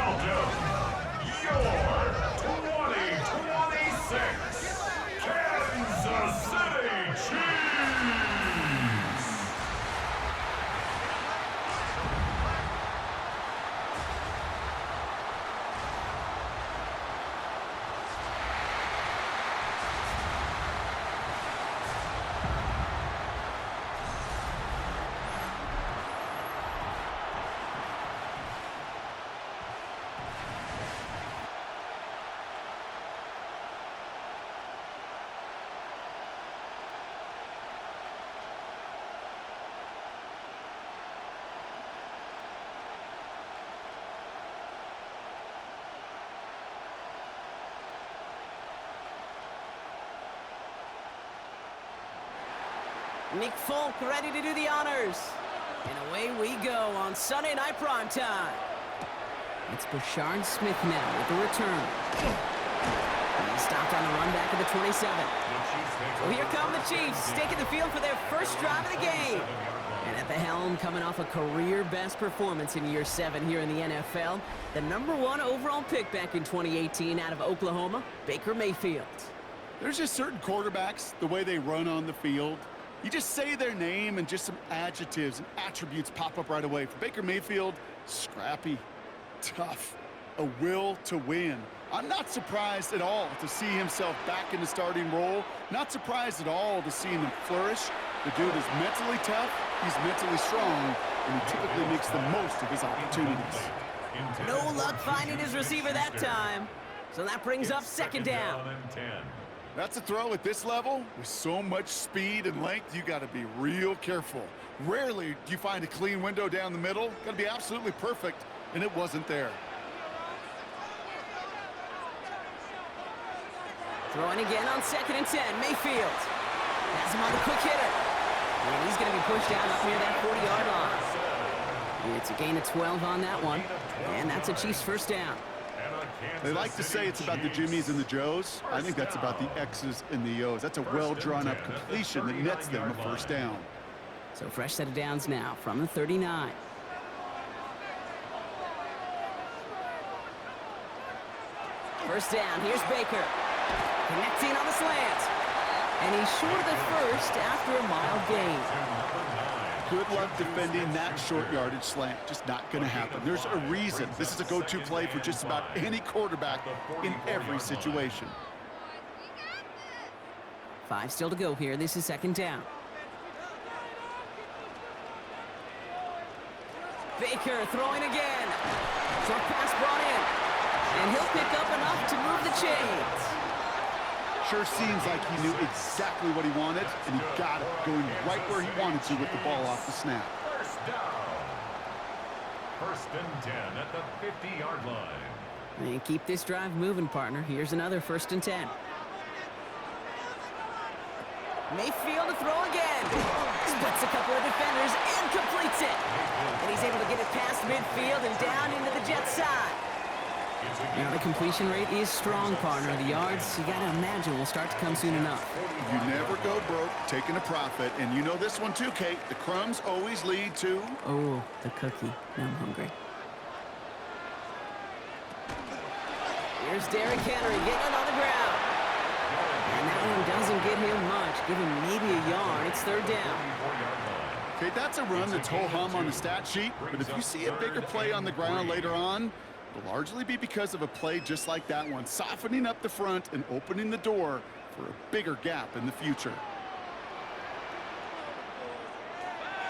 Belgium, your 2026 Kansas City Chiefs. Nick Folk ready to do the honors. And away we go on Sunday Night Primetime. It's Bashard Smith now with the return. He stopped on the run back of the 27. So here come the Chiefs, taking the field for their first drive of the game. And at the helm, coming off a career-best performance in year 7 here in the NFL, the #1 overall pick back in 2018 out of Oklahoma, Baker Mayfield. There's just certain quarterbacks, the way they run on the field. You just say their name and just some adjectives and attributes pop up right away. For Baker Mayfield, scrappy, tough, a will to win. I'm not surprised at all to see himself back in the starting role. Not surprised at all to see him flourish. The dude is mentally tough, he's mentally strong, and he typically makes the most of his opportunities. No luck finding his receiver that time. So that brings up second down. That's a throw at this level. With so much speed and length, you got to be real careful. Rarely do you find a clean window down the middle. Got to be absolutely perfect, and it wasn't there. Throwing again on 2nd and 10. Mayfield has him on the quick hitter. And he's going to be pushed down up near that 40-yard line. It's a gain of 12 on that one. And that's a Chiefs first down. They like to say it's about the Jimmies and the Joes. I think that's about the X's and the O's. That's a well-drawn-up completion that nets them a first down. So fresh set of downs now from the 39. First down, here's Baker. Connecting on the slant. And he's short of the first after a mild gain. Good luck defending that short yardage slant. Just not going to happen. There's a reason. This is a go-to play for just about any quarterback in every situation. 5 still to go here. This is second down. Baker throwing again. Short pass brought in. And he'll pick up enough to move the chains. Sure seems like he knew exactly what he wanted, and he got it, going right where he wanted to with the ball off the snap. First down. 1st and 10 at the 50-yard line. And keep this drive moving, partner. Here's another 1st and 10. Mayfield to throw again. Splits a couple of defenders and completes it. And he's able to get it past midfield and down into the Jets side. Now the completion rate is strong, partner. The yards, you gotta imagine, will start to come soon enough. You never go broke taking a profit, and you know this one too, Kate. The crumbs always lead to... Oh, the cookie. Now I'm hungry. Here's Derrick Henry getting it on the ground. And that one doesn't get him much. Give him maybe a yard. It's 3rd down. Okay, that's a run that's ho-hum on the stat sheet, but if you see a bigger play on the ground later on, it'll largely be because of a play just like that one, softening up the front and opening the door for a bigger gap in the future.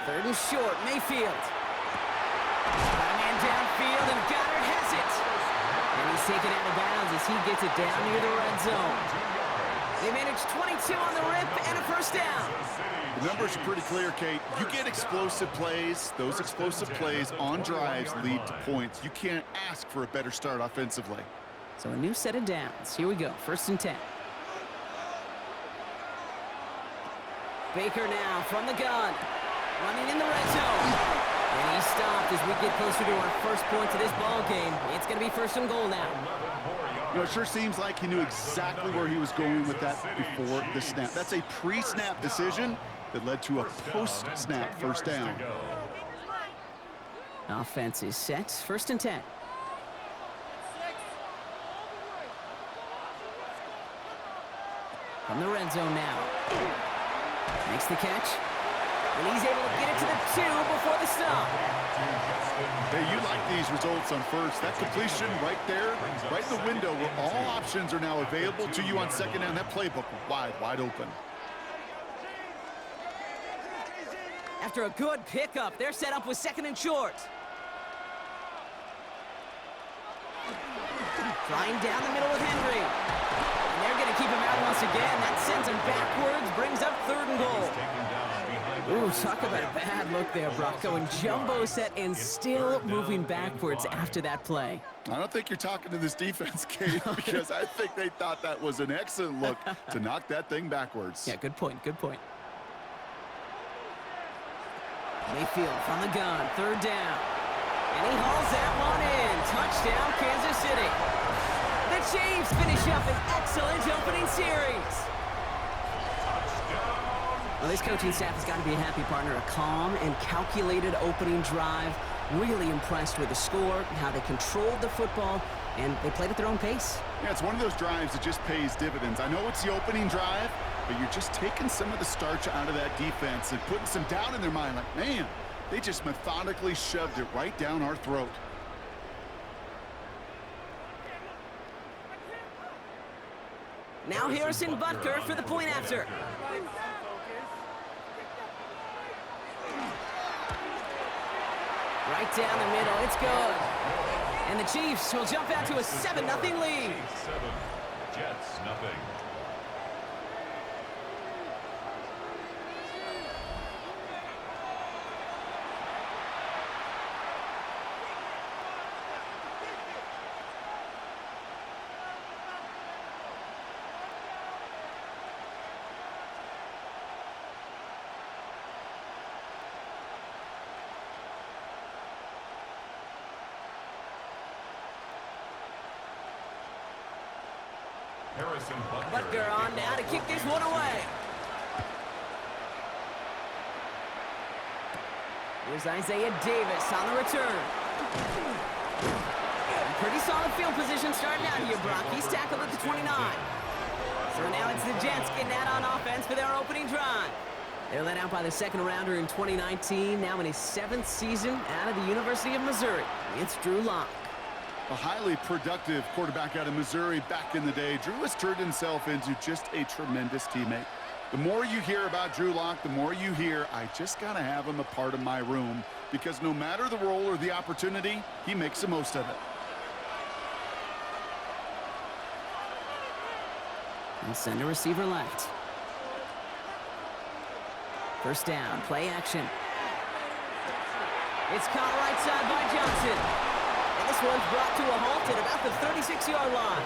3rd and short, Mayfield. Got a man downfield, and Goddard has it. And he's taken out of bounds as he gets it down near the red zone. They manage 22 on the rip and a first down. The numbers are pretty clear, Kate. You get explosive plays. Those explosive plays on drives lead to points. You can't ask for a better start offensively. So a new set of downs. Here we go. 1st and 10. Baker now from the gun. Running in the red zone. And he stopped as we get closer to our first point of this ball game. It's going to be 1st and goal now. You know, it sure seems like he knew exactly where he was going with that before the snap. That's a pre-snap decision that led to a post-snap first down. Offense is set. 1st and 10. From the red zone now. Makes the catch. And he's able to get it to the 2 before the stop. Hey, you like these results on first. That completion right there, right in the window where all options are now available to you on second down. That playbook wide open. After a good pickup, they're set up with second and short. Flying down the middle with Henry. And they're going to keep him out once again. That sends him backwards, brings up 3rd and goal. Ooh, talk about a bad look there, Brock. Going jumbo set and still moving backwards after that play. I don't think you're talking to this defense, Kate, because I think they thought that was an excellent look to knock that thing backwards. Yeah, good point, good point. Mayfield from the gun, 3rd down. And he hauls that one in. Touchdown, Kansas City. The Chiefs finish up an excellent opening series. Well, this coaching staff has got to be a happy partner. A calm and calculated opening drive. Really impressed with the score, how they controlled the football, and they played at their own pace. Yeah, it's one of those drives that just pays dividends. I know it's the opening drive, but you're just taking some of the starch out of that defense and putting some doubt in their mind. Like, man, they just methodically shoved it right down our throat. Now Harrison Butker for the point after. Right down the middle, it's good. And the Chiefs will jump out to a 7-0 lead. 7, Jets, nothing. Harrison Butker on now to kick this one away. Here's Isaiah Davis on the return. Pretty solid field position starting out here, Brock. He's tackled at the 29. So now it's the Jets getting out on offense for their opening drive. They're led out by the 2nd rounder in 2019, now in his 7th season out of the University of Missouri. It's Drew Lock. A highly productive quarterback out of Missouri back in the day. Drew has turned himself into just a tremendous teammate. The more you hear about Drew Lock, the more you hear, I just got to have him a part of my room, because no matter the role or the opportunity, he makes the most of it. And send a receiver left. 1st down, play action. It's caught right side by Johnson. This one's brought to a halt at about the 36-yard line.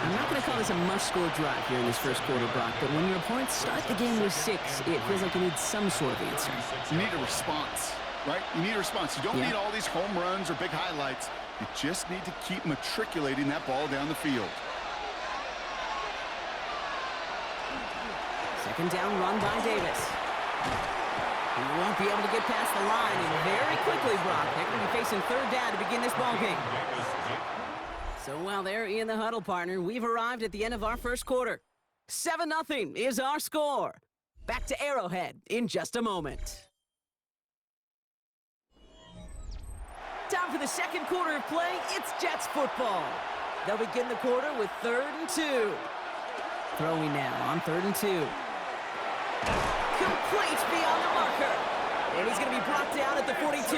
I'm not going to call this a must-score drive here in this first quarter, Brock, but when your opponents start the game with 6, it feels like you need some sort of answer. You need a response, right? You need a response. You don't need all these home runs or big highlights. You just need to keep matriculating that ball down the field. 2nd down run by Davis. He won't be able to get past the line, and very quickly, Brock, they're going to be facing 3rd down to begin this ballgame. So while they're in the huddle, partner, we've arrived at the end of our first quarter. 7-0 is our score. Back to Arrowhead in just a moment. Time for the second quarter of play. It's Jets football. They'll begin the quarter with 3rd and 2. Throwing now on 3rd and 2. Complete beyond the marker. And he's going to be brought down at the 42.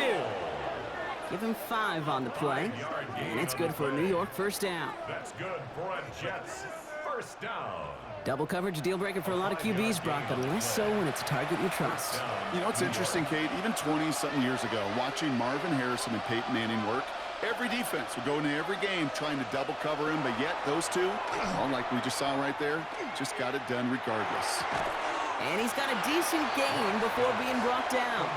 Give him 5 on the play. And it's good for a New York 1st down. That's good for a Jets 1st down. Double coverage, a deal breaker for a lot of QBs, Brock, but less so when it's a target you trust. You know, it's interesting, Kate, even 20-something years ago, watching Marvin Harrison and Peyton Manning work, every defense would go into every game trying to double cover him, but yet those two, like we just saw right there, just got it done regardless. And he's got a decent game before being brought down.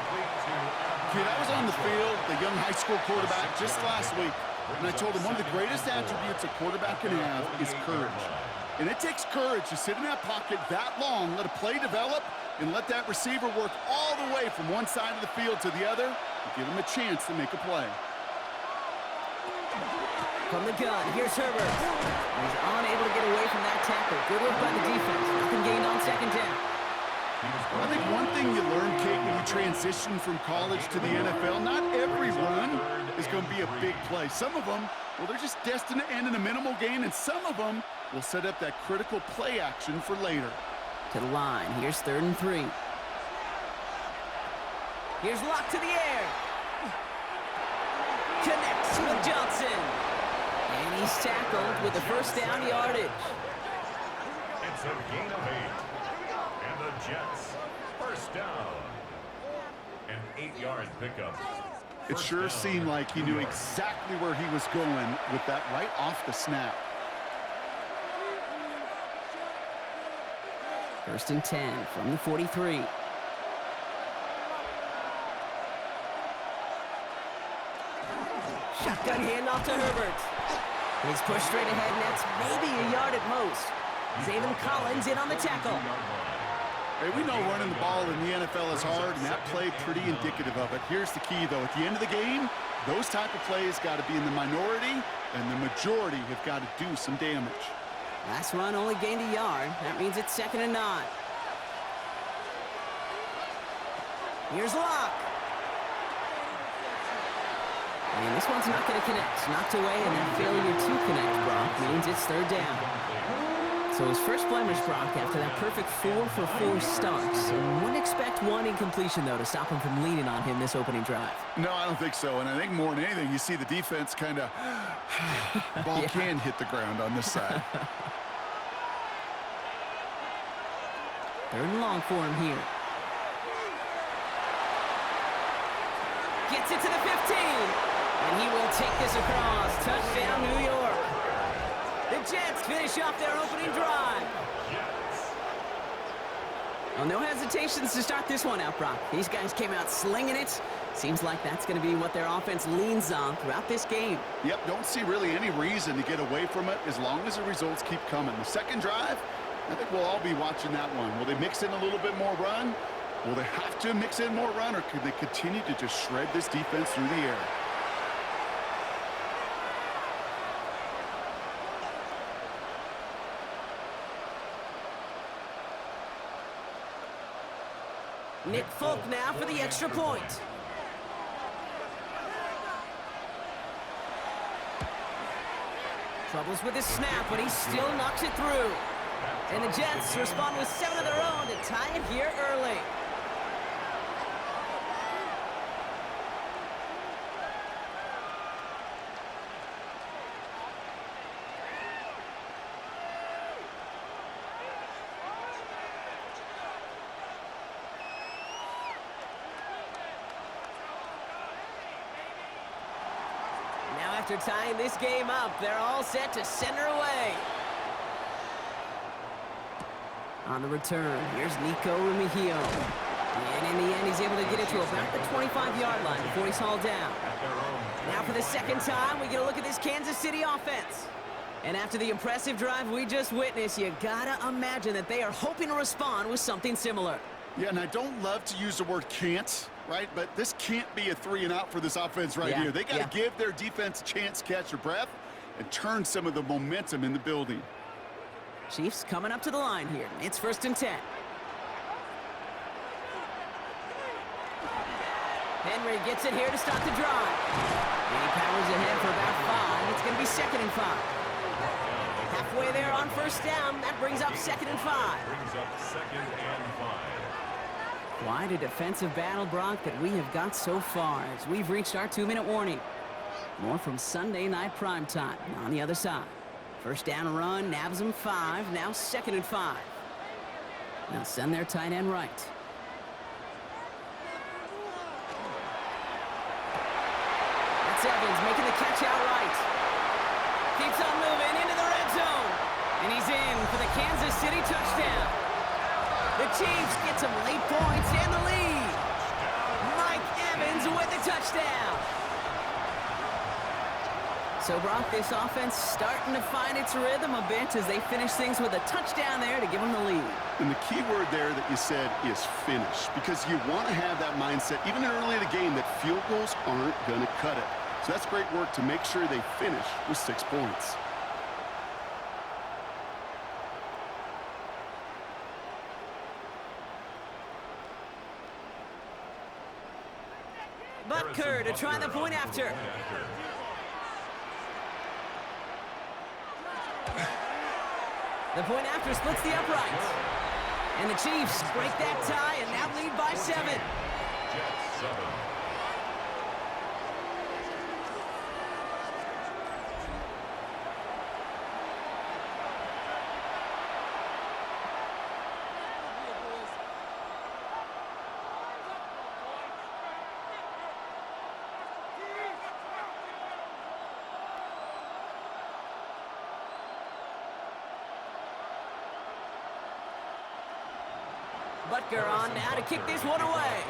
Kid, I was on the field, the young high school quarterback, just last week, and I told him one of the greatest attributes a quarterback can have is courage. And it takes courage to sit in that pocket that long, let a play develop, and let that receiver work all the way from one side of the field to the other, and give him a chance to make a play. from the gun. Here's Herbert. He's unable to get away from that tackle. Good work by the defense. Nothing gained on second down. I think one thing you learn, Kate, when you transition from college to the NFL, not every run is going to be a big play. Some of them, well, they're just destined to end in a minimal gain, and some of them will set up that critical play action for later. To the line. Here's 3rd and 3. Here's Locke to the air. Connects with Johnson. And he's tackled with the first down yardage. It's a gain of 8. And the Jets, first down. An 8-yard pickup. It sure seemed like he knew exactly where he was going with that right off the snap. 1st and 10 from the 43. Shotgun handoff to Herbert. He's pushed straight ahead, and that's maybe a yard at most. Zayvon Collins in on the tackle. Hey, we know running the ball in the NFL is hard, and that play pretty indicative of it. Here's the key, though. At the end of the game, those type of plays got to be in the minority, and the majority have got to do some damage. Last run only gained a yard. That means it's 2nd and 9. Here's Locke. And this one's not going to connect. Knocked away, and that failure to connect, Brock, means it's 3rd down. So his first blemish, Brock, after that perfect 4-for-4 start. So wouldn't expect one incompletion, though, to stop him from leaning on him this opening drive. No, I don't think so. And I think more than anything, you see the defense kind of ball can hit the ground on this side. 3rd and long for him here. Gets it to the 15. And he will take this across. Touchdown, New York. The Jets finish off their opening drive. Well, no hesitations to start this one out, Brock. These guys came out slinging it. Seems like that's going to be what their offense leans on throughout this game. Yep, don't see really any reason to get away from it as long as the results keep coming. The second drive, I think we'll all be watching that one. Will they mix in a little bit more run? Will they have to mix in more run, or could they continue to just shred this defense through the air? Nick Folk now for the extra point. Troubles with his snap, but he still knocks it through. And the Jets respond with 7 of their own to tie it here early. After tying this game up, they're all set to send her away. On the return, here's Nico Remigio. And in the end, he's able to get it to about the 25-yard line before he's hauled down. Now for the second time, we get a look at this Kansas City offense. And after the impressive drive we just witnessed, you gotta imagine that they are hoping to respond with something similar. Yeah, and I don't love to use the word can't, right? But this can't be a 3-and-out for this offense right here. They got to give their defense a chance to catch their breath and turn some of the momentum in the building. Chiefs coming up to the line here. It's 1st and 10. Henry gets it here to start the drive. And he powers ahead for about 5. It's going to be 2nd and 5. Halfway there on 1st down. That brings up 2nd and 5. Brings up 2nd and 5. Quite a defensive battle, Brock, that we have got so far as we've reached our 2-minute warning. More from Sunday night primetime on the other side. 1st down run, nabs them 5, now 2nd and 5. They'll send their tight end right. That's Evans making the catch out right. Keeps on moving into the red zone. And he's in for the Kansas City touchdown. The Chiefs get some late points and the lead. Mike Evans with the touchdown. So, Brock, this offense starting to find its rhythm a bit as they finish things with a touchdown there to give them the lead. And the key word there that you said is finish, because you want to have that mindset, even early in the game, that field goals aren't going to cut it. So that's great work to make sure they finish with 6 points. Butker to try the point after. The point after splits the uprights. And the Chiefs break that tie and now lead by 7. Jets 7. Butker on now to kick this one away.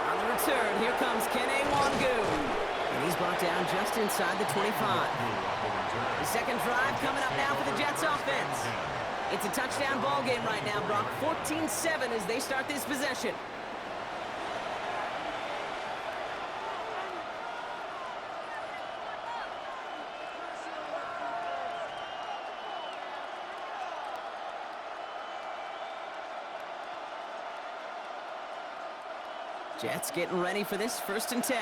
On the return, here comes Wangu. And he's brought down just inside the 25. The second drive coming up now for the Jets offense. It's a touchdown ball game right now, Brock. 14-7 as they start this possession. Jets getting ready for this 1st and 10.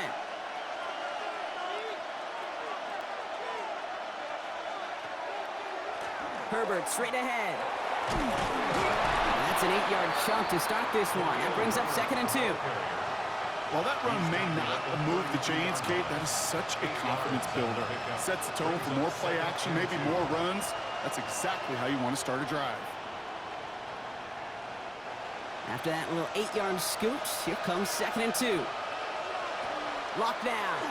Herbert straight ahead. And that's an 8-yard chunk to start this one. That brings up 2nd and 2. While that run may not move the chains, Kate, that is such a confidence builder. Sets the tone for more play action, maybe more runs. That's exactly how you want to start a drive. After that little 8-yard scoot, here comes 2nd and 2. Lockdown.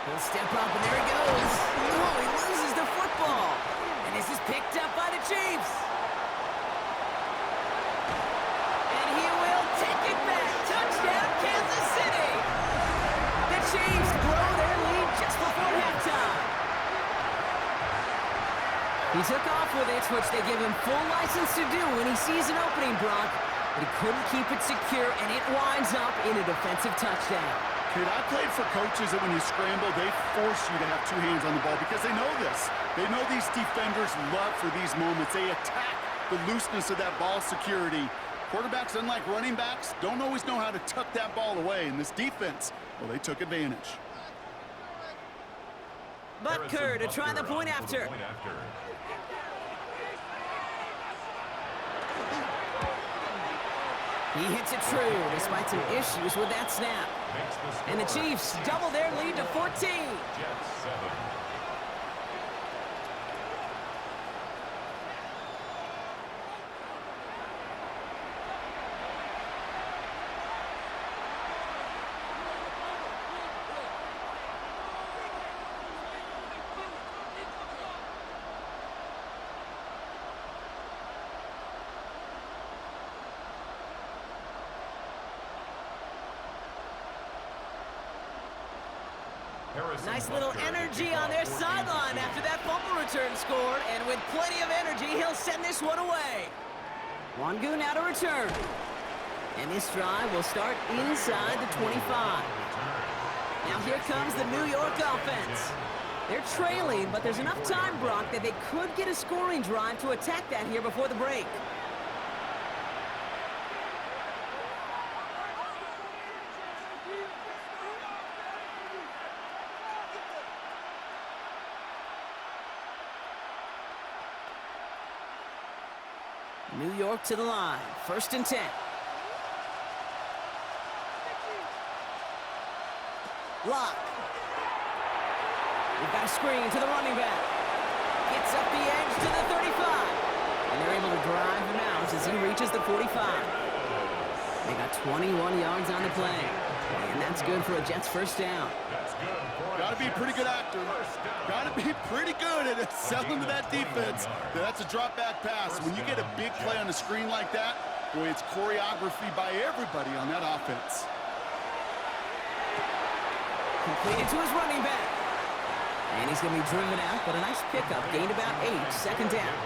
He'll step up, and there he goes. Oh, he loses the football. And this is picked up by the Chiefs. And he will take it back. Touchdown, Kansas City. The Chiefs grow their lead just before halftime. He took off with it, which they give him full license to do when he sees an opening, Brock. But he couldn't keep it secure, and it winds up in a defensive touchdown. Kid, I played for coaches that when you scramble, they force you to have 2 hands on the ball because they know this. They know these defenders love for these moments. They attack the looseness of that ball security. Quarterbacks, unlike running backs, don't always know how to tuck that ball away. In this defense, well, they took advantage. Butker to try the point after. He hits it true despite some issues with that snap. And the Chiefs double their lead to 14. Jets 7. Nice little energy on their sideline after that fumble return scored, and with plenty of energy, he'll send this one away. Wangu now to return. And this drive will start inside the 25. Now here comes the New York offense. They're trailing, but there's enough time, Brock, that they could get a scoring drive to attack that here before the break. New York to the line. 1st and 10. Lock. We've got a screen to the running back. Gets up the edge to the 35. And they're able to drive him out as he reaches the 45. They got 21 yards on the play. And that's good for a Jets 1st down. Got to be a pretty good actor. Got to be pretty good at selling to that defense. That's a drop back pass. When you get a big play on the screen like that, boy, it's choreography by everybody on that offense. Completed to his running back. And he's going to be driven out, but a nice pickup. Gained about 8, 2nd down.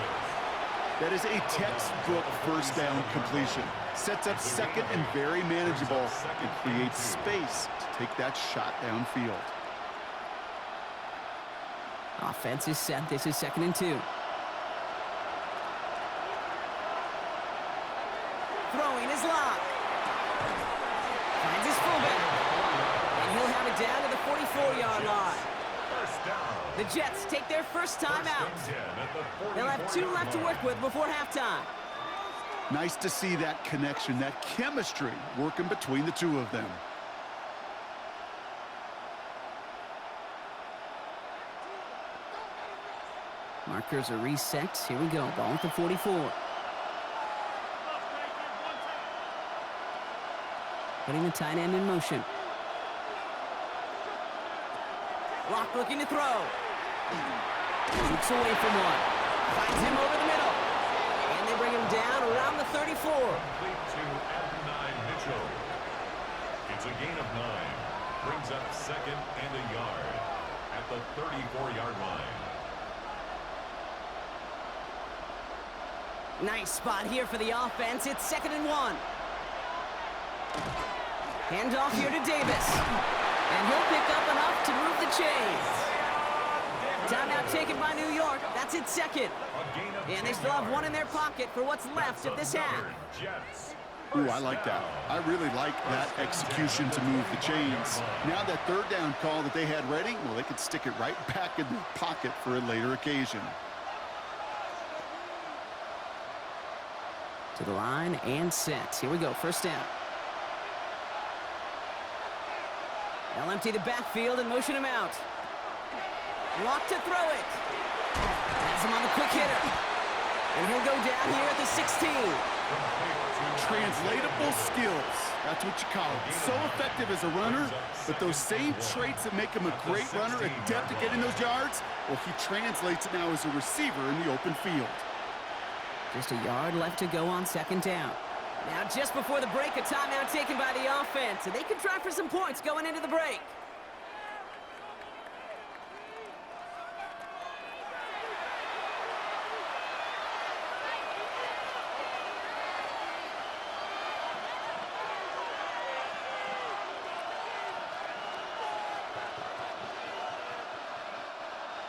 That is a textbook first down completion. Sets up second and very manageable and creates space to take that shot downfield. Offense is set. This is 2nd and 2. Throwing his lock. Finds his fullback. And he'll have it down to the 44-yard line. The Jets take their first time out. They'll have 2 left to work with before halftime. Nice to see that connection, that chemistry working between the two of them. Markers are reset. Here we go. Ball at the 44. Putting the tight end in motion. Lock looking to throw. Shoots away from one. Finds him over the middle. And they bring him down around the 34. Complete to Adonai Mitchell. It's a gain of 9. Brings up 2nd and a yard at the 34-yard line. Nice spot here for the offense. It's 2nd and 1. Handoff here to Davis. And he'll pick up enough to move the chains. Timeout taken by New York. That's its 2nd. And they still have 1 in their pocket for what's left of this half. Ooh, I like that. I really like that execution to move the chains. Now that 3rd down call that they had ready, well, they could stick it right back in their pocket for a later occasion. To the line and set. Here we go. 1st down. They'll empty the backfield and motion him out. Lock to throw it. Has him on the quick hitter. And he'll go down here at the 16. Translatable skills. That's what you call it. So effective as a runner, but those same traits that make him a great runner, adept at getting those yards, well, he translates it now as a receiver in the open field. Just a yard left to go on 2nd down. Now, just before the break, a timeout taken by the offense, and they can try for some points going into the break.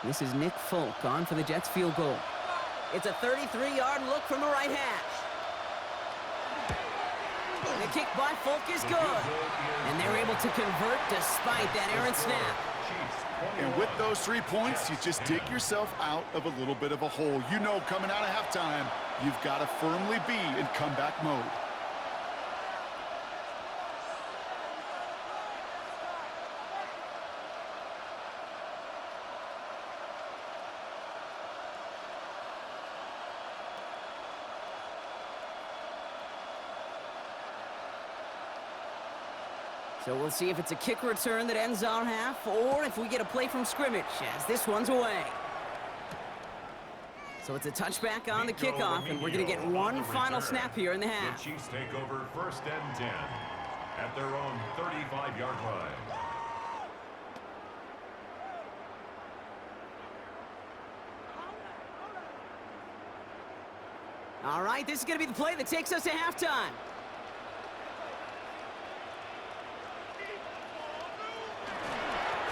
This is Nick Folk on for the Jets field goal. It's a 33-yard look from the right hash. And the kick by Folk is good. And they're able to convert despite that errant snap. And with those 3 points, you just dig yourself out of a little bit of a hole. You know, coming out of halftime, you've got to firmly be in comeback mode. So we'll see if it's a kick return that ends our half, or if we get a play from scrimmage, as this one's away. So it's a touchback on the kickoff, and we're going to get one final snap here in the half. The Chiefs take over 1st and 10 at their own 35-yard line. All right, this is going to be the play that takes us to halftime.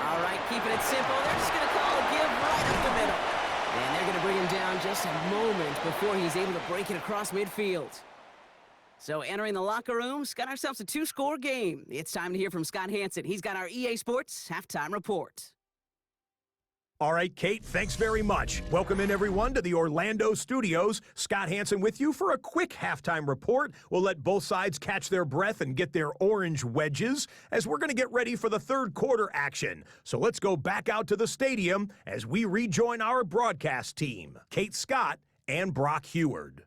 All right, keeping it simple. They're just going to call a give right up the middle. And they're going to bring him down just a moment before he's able to break it across midfield. So entering the locker room, got ourselves a 2-score game. It's time to hear from Scott Hansen. He's got our EA Sports halftime report. All right, Kate, thanks very much. Welcome in, everyone, to the Orlando studios. Scott Hansen with you for a quick halftime report. We'll let both sides catch their breath and get their orange wedges as we're going to get ready for the 3rd quarter action. So let's go back out to the stadium as we rejoin our broadcast team, Kate Scott and Brock Heward.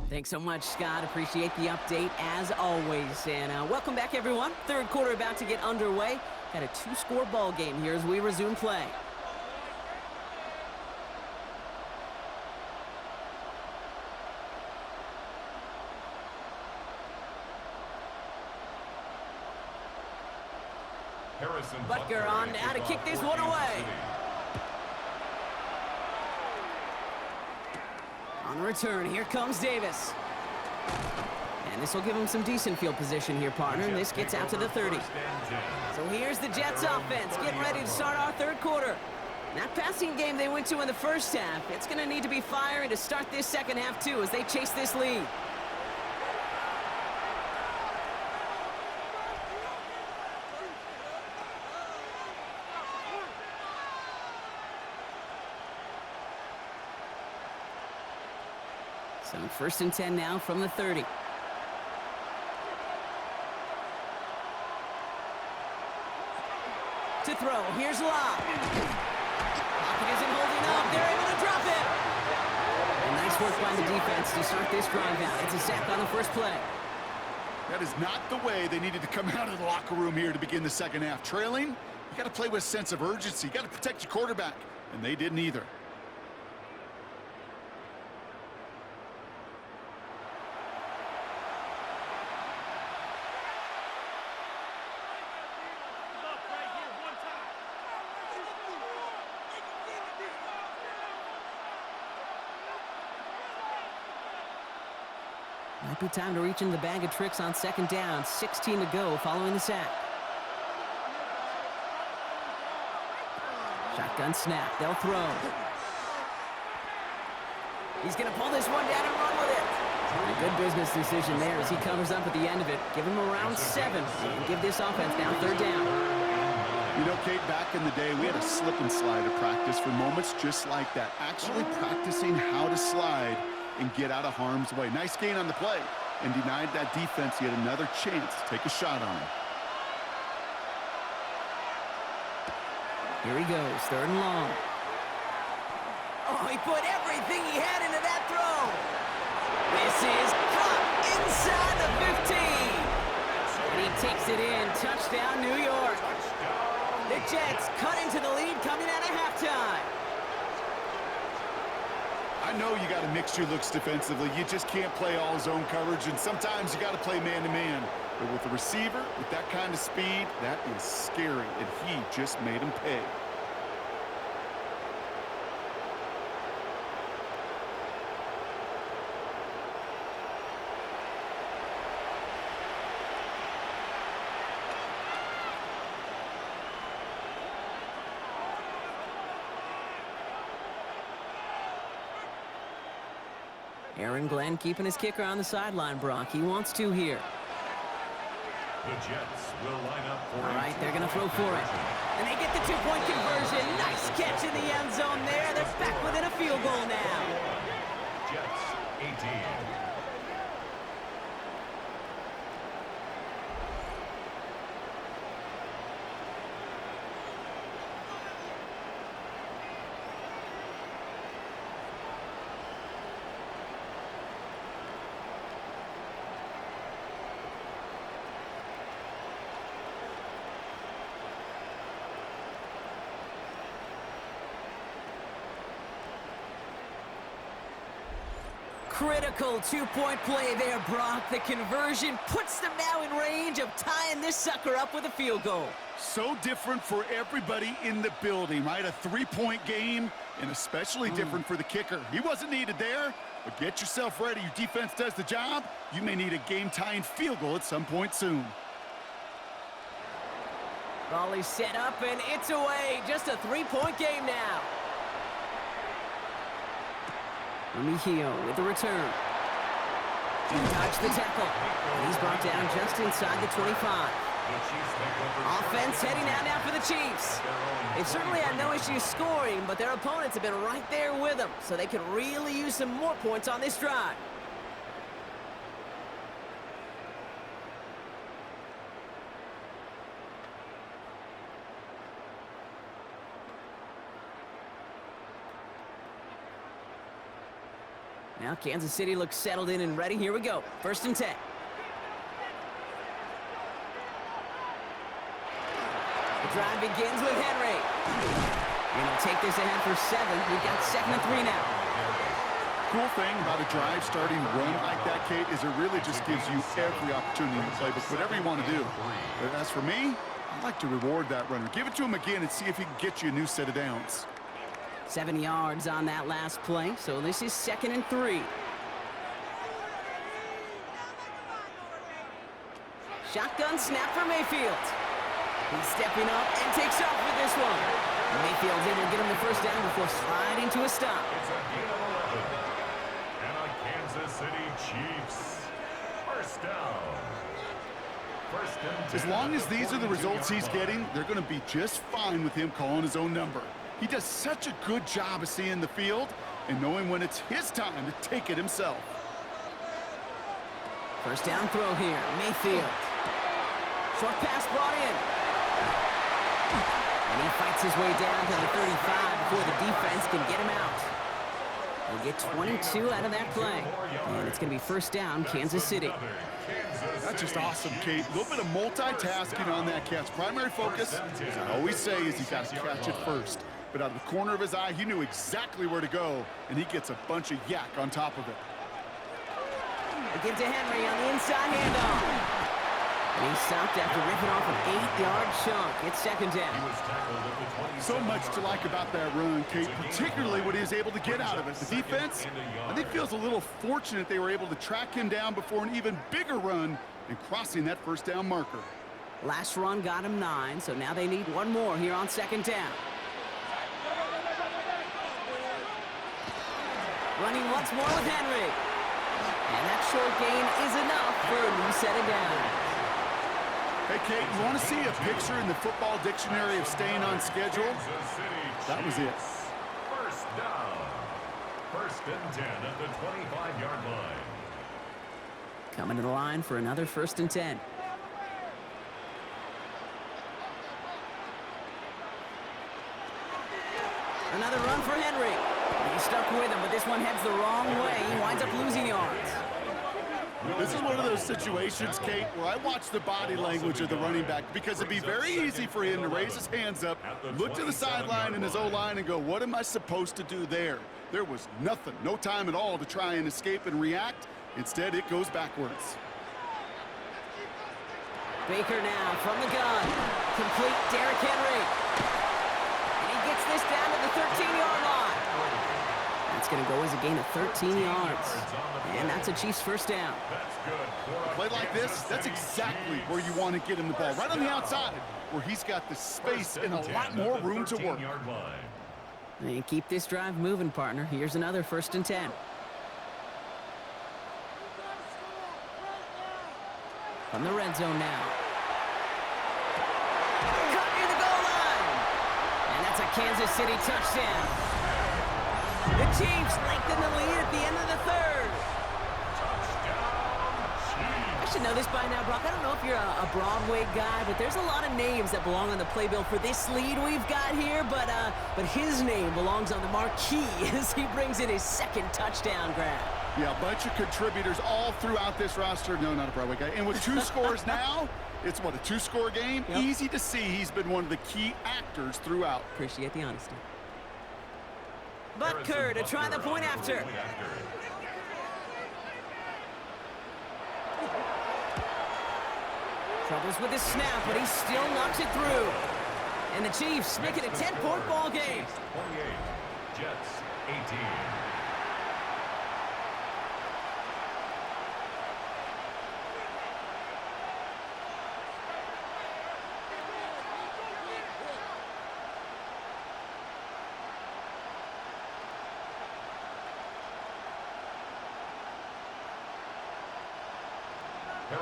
Thanks so much, Scott. Appreciate the update, as always. And welcome back, everyone. 3rd quarter about to get underway. Got a 2-score ball game here as we resume play. Harrison Butker on now to kick this one away. On the return, here comes Davis. And this will give him some decent field position here, partner. This gets out to the 30. So here's the Jets offense, getting ready to start our third quarter. That passing game they went to in the first half, it's going to need to be firing to start this second half, too, as they chase this lead. So 1st and 10 now from the 30. To throw, here's Locke. Pocket isn't holding up, they're able to drop it. And nice work by the defense to start this drive out. It's a sack on the first play. That is not the way they needed to come out of the locker room here to begin the second half. Trailing, you got to play with a sense of urgency. You got to protect your quarterback, and they didn't either. Might be time to reach in the bag of tricks on second down. 16 to go following the sack. Shotgun snap. They'll throw. He's going to pull this one down and run with it. A good business decision there as he covers up at the end of it. Give him around 7 and give this offense now third down. You know, Kate, back in the day, we had a slip and slide of practice for moments just like that. Actually practicing how to slide and get out of harm's way. Nice gain on the play and denied that defense yet another chance to take a shot on him. Here he goes, 3rd and long. Oh, he put everything he had into that throw. This is caught inside the 15. And he takes it in. Touchdown, New York. The Jets cut into the lead coming out of halftime. I know you got to mix your looks defensively. You just can't play all zone coverage, and sometimes you got to play man-to-man. But with a receiver, with that kind of speed, that is scary, and he just made him pay. Aaron Glenn keeping his kicker on the sideline, Brock. He wants to here. The Jets will line up for All right, they're going to throw for it. And they get the 2-point conversion. Nice catch in the end zone there. They're back within a field goal now. Jets 18. Critical 2-point play there, Brock. The conversion puts them now in range of tying this sucker up with a field goal. So different for everybody in the building, right? A 3-point game, and especially different for the kicker. He wasn't needed there, but get yourself ready. Your defense does the job. You may need a game-tying field goal at some point soon. Ball is set up, and it's away. Just a 3-point game now. Mejio with the return. He dodged the tackle. And he's brought down just inside the 25. Offense heading out now for the Chiefs. They've certainly had no issues scoring, but their opponents have been right there with them, so they could really use some more points on this drive. Now Kansas City looks settled in and ready. Here we go. 1st and 10. The drive begins with Henry. And he'll take this ahead for 7. We've got 2nd and 3 now. Cool thing about a drive starting run like that, Kate, is it really just gives you every opportunity in the playbook, whatever you want to do. But as for me, I like to reward that runner. Give it to him again and see if he can get you a new set of downs. 7 yards on that last play, so this is 2nd and 3. Shotgun snap for Mayfield. He's stepping up and takes off with this one. Mayfield's able to get him the first down before sliding to a stop. It's a gain of 11. And a Kansas City Chiefs first down. First and 10. As long as these are the results he's getting, they're going to be just fine with him calling his own number. He does such a good job of seeing the field and knowing when it's his time to take it himself. First down throw here, Mayfield. Short pass brought in. And he fights his way down to the 35 before the defense can get him out. He'll get 22 out of that play. And it's going to be first down, Kansas City. That's just awesome, Kate. A little bit of multitasking on that catch. Primary focus, as I always say, is you got to catch it first. But out of the corner of his eye, he knew exactly where to go, and he gets a bunch of yak on top of it. They give to Henry on the inside handoff. And he stopped after ripping off an 8-yard chunk. It's second down. So much to like about that run, Kate, particularly what he was able to get out of it. The defense, I think, feels a little fortunate they were able to track him down before an even bigger run and crossing that first down marker. Last run got him 9, so now they need one more here on second down. Running once more with Henry. And that short gain is enough for a new set of downs. Hey, Kate, you want to see a picture in the football dictionary of staying on schedule? That was it. First down. First and 10 at the 25-yard line. Coming to the line for another first and 10. Another run for Henry. He's stuck with him, but this one heads the wrong way. He winds up losing yards. This is one of those situations, Kate, where I watch the body language of the running back because it'd be very easy for him to raise his hands up, look to the sideline in his O-line and go, what am I supposed to do there? There was nothing, no time at all to try and escape and react. Instead, it goes backwards. Baker now from the gun. Complete Derrick Henry. And he gets this down to the 13-yard line. That's going to go as a gain of 13 yards. And that's a Chiefs first down. A play like this, that's exactly where you want to get him the ball. Right on the outside, where he's got the space and a lot more room to work. And keep this drive moving, partner. Here's another first and 10. From the red zone now. Cut near the goal line. And that's a Kansas City touchdown. The Chiefs lengthen the lead at the end of the third. I should know this by now, Brock. I don't know if you're a Broadway guy, but there's a lot of names that belong on the playbill for this lead we've got here, but his name belongs on the marquee as he brings in his second touchdown grab. Yeah, a bunch of contributors all throughout this roster. No, not a Broadway guy. And with 2 scores now, it's what, a 2-score game? Yep. Easy to see he's been one of the key actors throughout. Appreciate the honesty. Butker to try the point after. Troubles with his snap, but he still knocks it through. And the Chiefs make it a 10-point ball game. 28, Jets 18.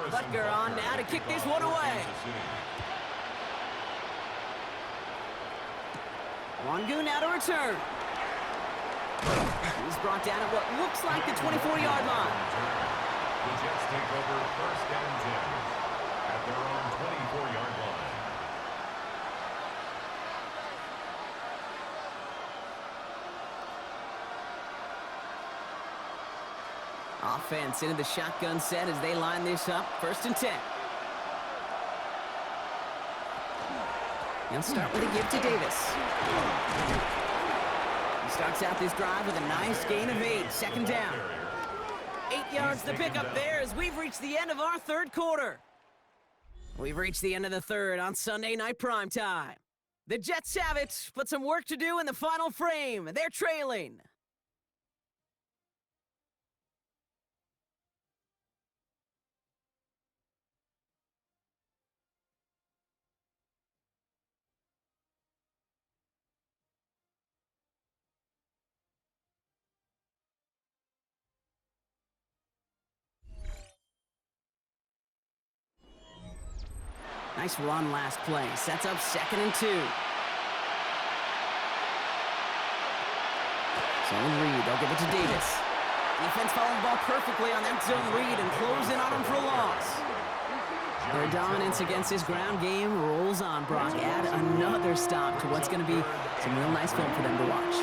Butker on now to kick this one away. Wangu now to return. He's brought down at what looks like the 24-yard line. The Jets take over first and 10 at their own 24-yard line. Offense into the shotgun set as they line this up. First and 10. He'll start with a give to Davis. He starts out this drive with a nice gain of 8. Second down. 8 yards to pick up there as we've reached the end of our third quarter. We've reached the end of the third on Sunday Night Primetime. The Jets have it, but some work to do in the final frame. They're trailing. Nice run last play. Sets up 2nd and 2. Zone read. They'll give it to Davis. Defense following the ball perfectly on that zone read and close in on him for a loss. Their dominance against this ground game rolls on, Brock. Add another stop to what's going to be some real nice film for them to watch.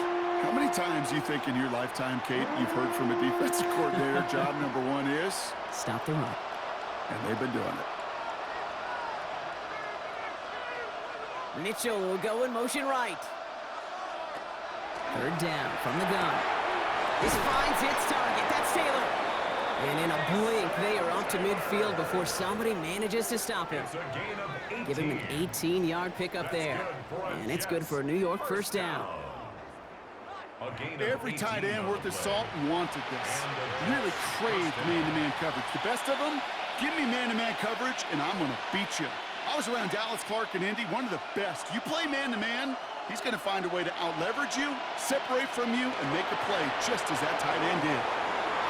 How many times do you think in your lifetime, Kate, you've heard from a defensive coordinator, job number one is? Stop the run. And they've been doing it. Mitchell will go in motion right. 3rd down from the gun. This finds its target. That's Taylor. And in a blink, they are up to midfield before somebody manages to stop him. Give him an 18-yard pickup there. And it's good for a New York 1st down. Every tight end worth his salt wanted this. Really craved man-to-man coverage. The best of them, give me man-to-man coverage, and I'm going to beat you. I was around Dallas Clark and Indy, one of the best. You play man-to-man, he's going to find a way to out-leverage you, separate from you, and make a play just as that tight end did.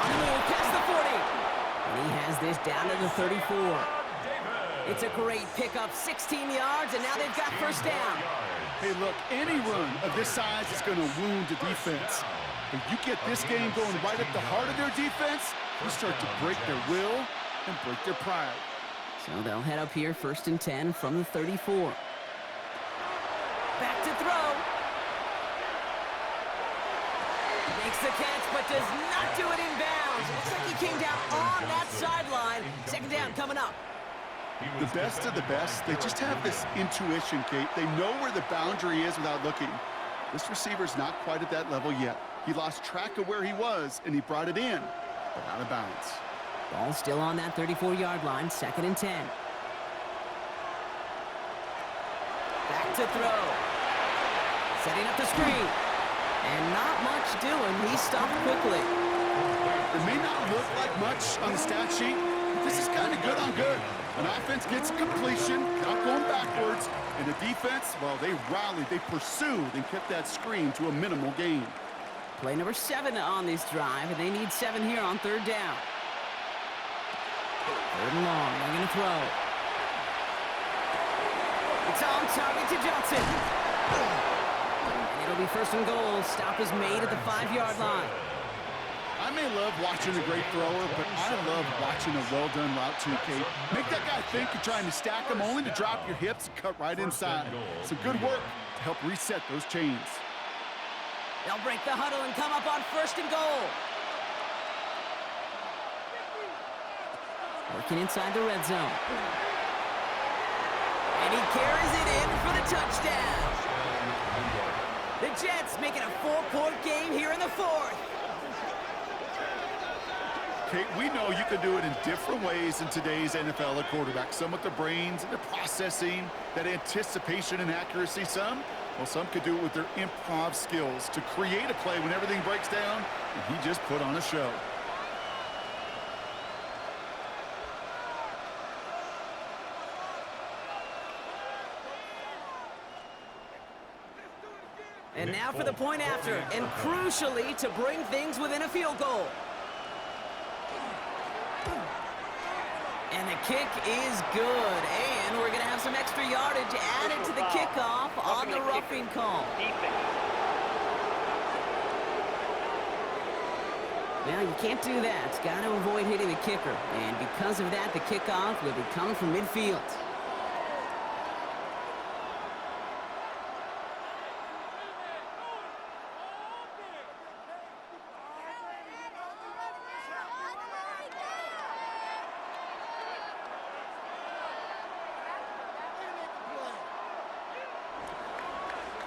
On the move, past the 40. And he has this down to the 34. It's a great pickup, 16 yards, and now they've got 1st down. Hey, look, any run of this size is going to wound the defense. If you get this game going right at the heart of their defense, you start to break their will and break their pride. So they'll head up here, 1st and 10 from the 34. Back to throw. Makes the catch, but does not do it in bounds. Looks like he came down on that sideline. 2nd down coming up. The best of the best, they just have this intuition, Kate. They know where the boundary is without looking. This receiver's not quite at that level yet. He lost track of where he was, and he brought it in, but out of bounds. Ball still on that 34-yard line, 2nd and 10. Back to throw. Setting up the screen. And not much doing. He stopped quickly. It may not look like much on the stat sheet, but this is kind of good on good. An offense gets completion, not going backwards, and the defense, well, they rallied, they pursued, and kept that screen to a minimal gain. Play number 7 on this drive, and they need 7 here on 3rd down. 3rd and long, they're going to throw. It's on target to Johnson. And it'll be 1st and goal. Stop is made at the 5-yard line. I may love watching a great thrower, but I love watching a well-done route too, Kate. Make that guy think you're trying to stack him only to drop your hips and cut right inside. Some good work to help reset those chains. They'll break the huddle and come up on 1st and goal. Working inside the red zone. And he carries it in for the touchdown. The Jets making a 4-point game here in the 4th. Kate, we know you can do it in different ways in today's NFL at quarterback. Some with the brains and the processing, that anticipation and accuracy. Some could do it with their improv skills to create a play when everything breaks down, and he just put on a show. And now for the point after, and crucially to bring things within a field goal. And the kick is good, and we're going to have some extra yardage added to the kickoff on the roughing call. Well, you can't do that. Got to avoid hitting the kicker, and because of that, the kickoff will be coming from midfield.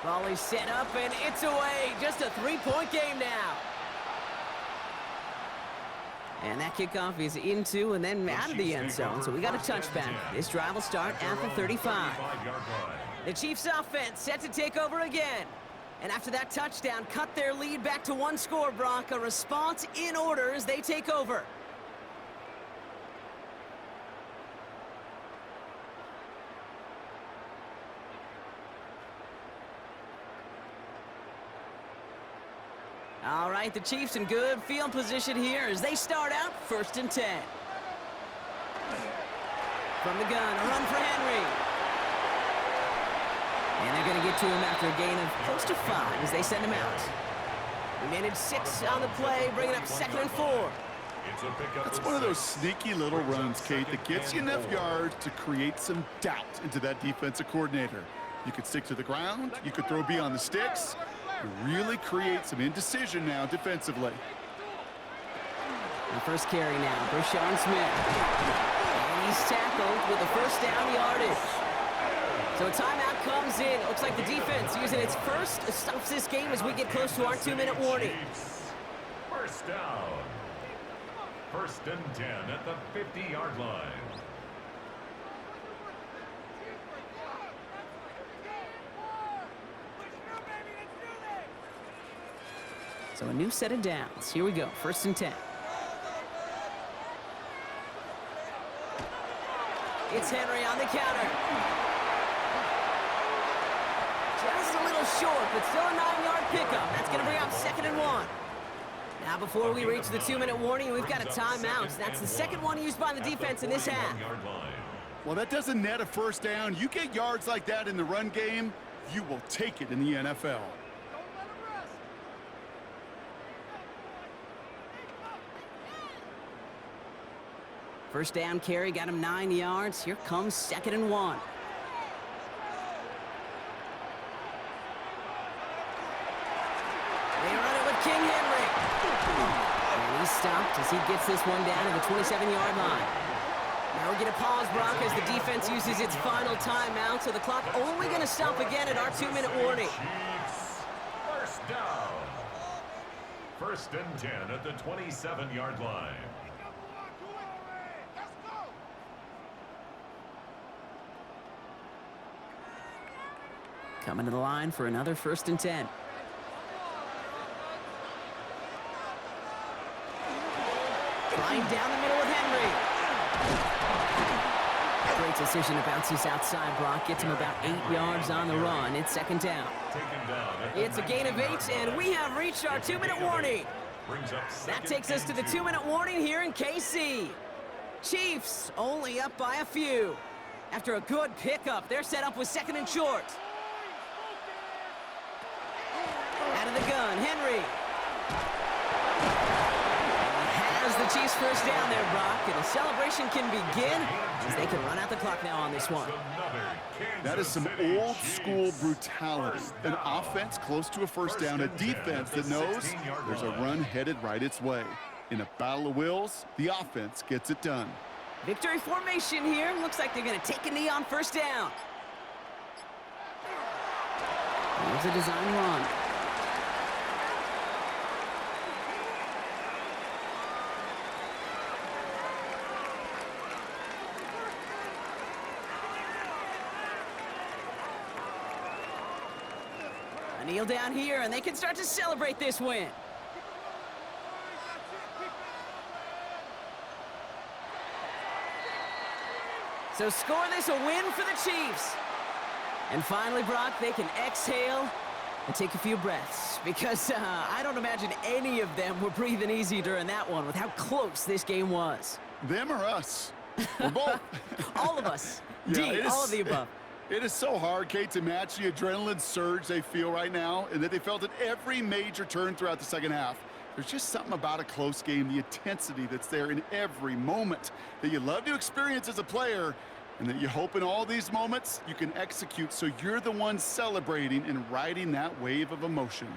Volley set up, and it's away. Just a 3-point game now. And that kickoff is into and then out of the end zone, so we got a touchback. This drive will start at the 35. The Chiefs offense set to take over again. And after that touchdown, cut their lead back to one score, Brock. A response in order as they take over. All right, the Chiefs in good field position here as they start out 1st and 10. From the gun, a run for Henry. And they're going to get to him after a gain of close to 5 as they send him out. We managed 6 on the play, bringing up 2nd and 4. That's one of those sneaky little runs, Kate, that gets you enough yards to create some doubt into that defensive coordinator. You could stick to the ground, you could throw beyond the sticks, really create some indecision now defensively. The first carry now, Brashard Smith. And he's tackled with the first down yardage. So a timeout comes in. It looks like the defense using its first stops this game as we get close to our 2-minute warning. First down. 1st and 10 at the 50-yard line. So a new set of downs. Here we go, 1st and 10. It's Henry on the counter. Just a little short, but still a 9-yard pickup. That's going to bring up 2nd and 1. Now before we reach the 2-minute warning, we've got a timeout. That's the second one used by the defense in this half. Well, that doesn't net a first down. You get yards like that in the run game, you will take it in the NFL. First down carry, got him 9 yards. Here comes 2nd and 1. They run it with King Henry. And he's stopped as he gets this one down to the 27-yard line. Now we're going to pause, Brock, as the defense uses its final timeout, so the clock only going to stop again at our 2-minute warning. First down. 1st and 10 at the 27-yard line. Coming to the line for another 1st and 10. Flying down the middle with Henry. Great decision to bounce this outside, Brock. Gets him about 8 yards on the run. It's 2nd down. It's a gain of 8, and we have reached our 2-minute warning. That takes us to the 2-minute warning here in KC. Chiefs only up by a few. After a good pickup, they're set up with 2nd and short. Out of the gun, Henry. Has the Chiefs first down there, Brock, and the celebration can begin as they can run out the clock now on this one. That is some old school brutality. An offense close to a first down, a defense that knows there's a run headed right its way. In a battle of wills, the offense gets it done. Victory formation here. Looks like they're going to take a knee on first down. Here's a design run. A kneel down here, and they can start to celebrate this win. So score this a win for the Chiefs. And finally, Brock, they can exhale and take a few breaths because I don't imagine any of them were breathing easy during that one with how close this game was. Them or us? We're both. All of us. Yeah, D, all of the above. It is so hard, Kate, to match the adrenaline surge they feel right now and that they felt at every major turn throughout the second half. There's just something about a close game, the intensity that's there in every moment that you love to experience as a player, and that you hope in all these moments you can execute so you're the one celebrating and riding that wave of emotion.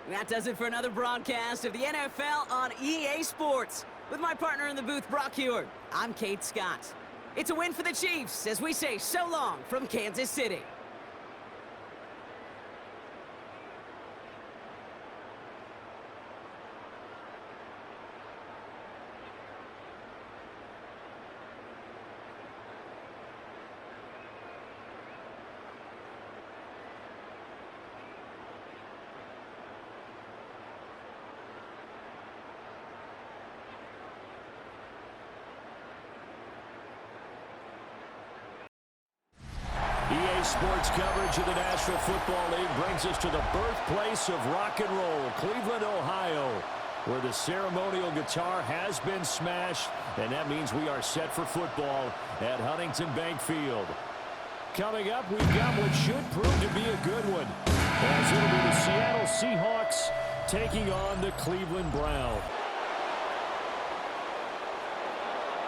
That does it for another broadcast of the NFL on EA Sports. With my partner in the booth, Brock Heward, I'm Kate Scott. It's a win for the Chiefs as we say so long from Kansas City. EA Sports coverage of the National Football League brings us to the birthplace of rock and roll, Cleveland, Ohio, where the ceremonial guitar has been smashed, and that means we are set for football at Huntington Bank Field. Coming up, we've got what should prove to be a good one, as it'll be the Seattle Seahawks taking on the Cleveland Browns.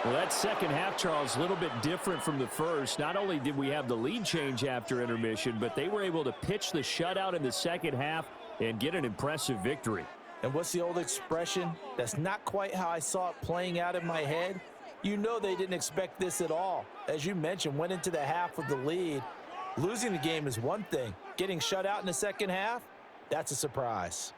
Well, that second half, Charles, a little bit different from the first. Not only did we have the lead change after intermission, but they were able to pitch the shutout in the second half and get an impressive victory. And what's the old expression? That's not quite how I saw it playing out in my head. You know they didn't expect this at all. As you mentioned, went into the half with the lead. Losing the game is one thing. Getting shut out in the second half, that's a surprise.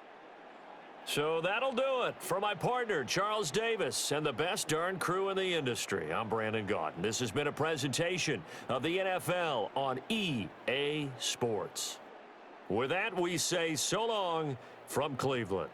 So that'll do it. For my partner, Charles Davis, and the best darn crew in the industry, I'm Brandon Gaudin. This has been a presentation of the NFL on EA Sports. With that, we say so long from Cleveland.